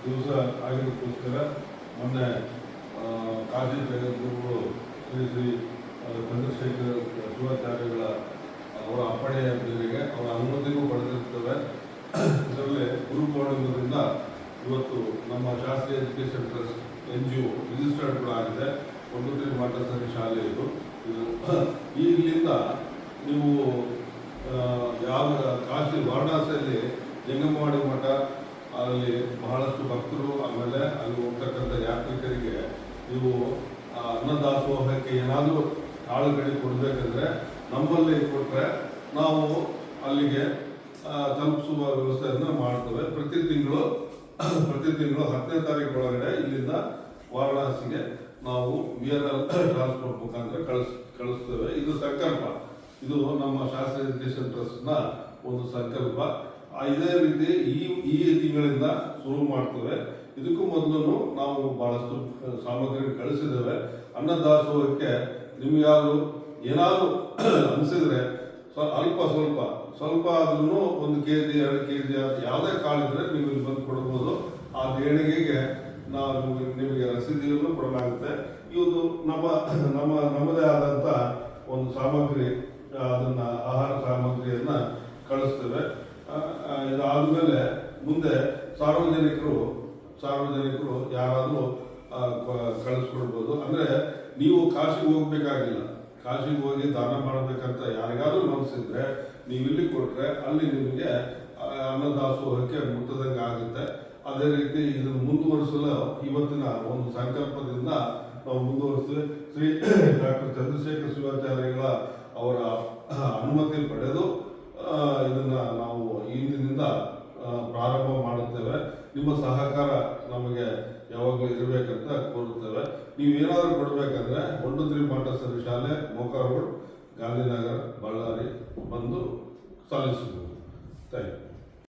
ದಿವಸ ಆಗಿದ್ದಕ್ಕೋಸ್ಕರ ಮೊನ್ನೆ ಕಾಶಿ ಜಗದ್ಗುರುಗಳು ಶ್ರೀ ಶ್ರೀ ಚಂದ್ರಶೇಖರ ಶಿವಾಚಾರ್ಯಗಳ ಅವರ ಅಪ್ಪಣೆಯ ಮೇರೆಗೆ ಅವರ ಅನುಮತಿಗೂ ಪಡೆದಿರ್ತವೆ. ಇದರಲ್ಲಿ ಗುರು ಪೌರ್ಣಿಮೆಯಿಂದ ಇವತ್ತು ನಮ್ಮ ಶಾಸ್ತ್ರೀಯ ಎಜುಕೇಷನ್ ಟ್ರಸ್ಟ್ NGO ರಿಜಿಸ್ಟರ್ಡ್ ಕೂಡ ಆಗಿದೆ. ಕೊಂಡುತ್ರಿ ಮಾಂಟೆಸರಿ ಶಾಲೆ ಇದು. ಇಲ್ಲಿಂದ ನೀವು ಯಾವ ಕಾಶಿ ವಾರಣಾಸಿಯಲ್ಲಿ ಜಂಗಮವಾಡಿ ಮಠ, ಅಲ್ಲಿ ಬಹಳಷ್ಟು ಭಕ್ತರು, ಆಮೇಲೆ ಅಲ್ಲಿ ಹೋಗ್ತಕ್ಕಂಥ ಯಾತ್ರಿಕರಿಗೆ ನೀವು ಅನ್ನದಾಸೋಹಕ್ಕೆ ಏನಾದರೂ ಕಾಳುಗಡಿ ಕೊಡಬೇಕಂದ್ರೆ ನಮ್ಮಲ್ಲಿ ಕೊಟ್ಟರೆ ನಾವು ಅಲ್ಲಿಗೆ ತಲುಪಿಸುವ ವ್ಯವಸ್ಥೆಯನ್ನು ಮಾಡ್ತೇವೆ. ಪ್ರತಿ ತಿಂಗಳು 10ನೇ ತಾರೀಕು ಒಳಗಡೆ ಇಲ್ಲಿಂದ ವಾರಣಾಸಿಗೆ ನಾವು VRL ಟ್ರಾನ್ಸ್ಪೋರ್ಟ್ ಮುಖಾಂತರ ಕಳಿಸ್ತೇವೆ. ಇದು ಸಂಕಲ್ಪ, ಇದು ನಮ್ಮ ಶಾಸ್ತ್ರೀಯ ಎಜುಕೇಷನ್ ಟ್ರಸ್ಟ್ನ ಒಂದು ಸಂಕಲ್ಪ. ಇದೇ ರೀತಿ ಈ ತಿಂಗಳಿಂದ ಶುರು ಮಾಡ್ತೇವೆ. ಇದಕ್ಕೂ ಮೊದಲು ನಾವು ಬಹಳಷ್ಟು ಸಾಮಗ್ರಿ ಕಳಿಸಿದ್ದೇವೆ. ಅನ್ನದಾಸೋಹಕ್ಕೆ ನಿಮ್ಗಾದ್ರು ಏನಾದರೂ ಅನಿಸಿದ್ರೆ ಸ್ವಲ್ಪ ಆದ್ರೂ 1 kg 2 kg ಯಾವುದೇ ಕಾಳಿದ್ರೆ ನೀವು ಇಲ್ಲಿ ಬಂದು ಕೊಡ್ಬೋದು. ಆ ದೇಣಿಗೆಗೆ ನಾವು ನಿಮಗೆ ರಸೀದಿಯನ್ನು ಕೊಡಲಾಗುತ್ತೆ. ಇದು ನಮ್ಮದೇ ಆದಂಥ ಒಂದು ಸಾಮಗ್ರಿ, ಅದನ್ನ ಆಹಾರ ಸಾಮಗ್ರಿಯನ್ನ ಕಳಿಸ್ತೇವೆ. ಇದಾದ್ಮೇಲೆ ಮುಂದೆ ಸಾರ್ವಜನಿಕರು ಯಾರಾದರೂ ಕಳಿಸ್ಕೊಡ್ಬೋದು. ಅಂದ್ರೆ ನೀವು ಕಾಶಿಗೆ ಹೋಗ್ಬೇಕಾಗಿಲ್ಲ. ಕಾಶಿಗೆ ಹೋಗಿ ದಾನ ಮಾಡಬೇಕಂತ ಯಾರಿಗಾದ್ರೂ ಮನಸ್ಸಿದ್ರೆ ನೀವು ಇಲ್ಲಿ ಕೊಟ್ರೆ ಅಲ್ಲಿ ನಿಮಗೆ ಅನ್ನದಾಸೋಹಕ್ಕೆ ಮುಟ್ಟದಂಗೆ ಆಗುತ್ತೆ. ಅದೇ ರೀತಿ ಇದನ್ನು ಮುಂದುವರಿಸಲು ಇವತ್ತಿನ ಒಂದು ಸಂಕಲ್ಪದಿಂದ ನಾವು ಮುಂದುವರಿಸ್ತೇವೆ. ಶ್ರೀ ಡಾಕ್ಟರ್ ಚಂದ್ರಶೇಖರ ಶಿವಾಚಾರ್ಯಗಳ ಅವರ ಅನುಮತಿ ಪಡೆದು ಇದನ್ನ ನಾವು ಇಂದಿನಿಂದ ಪ್ರಾರಂಭ ಮಾಡುತ್ತೇವೆ. ನಿಮ್ಮ ಸಹಕಾರ ನಮಗೆ ಯಾವಾಗಲೂ ಇರಬೇಕಂತ ಕೋರುತ್ತೇವೆ. ನೀವೇನಾದರೂ ಕೊಡಬೇಕಂದ್ರೆ ಕೊಂಡುತ್ರಿ ಮಾಂಟೆಸರಿ ಶಾಲೆ, ಮೋಕ ರೋಡ್, ಗಾಂಧಿನಗರ,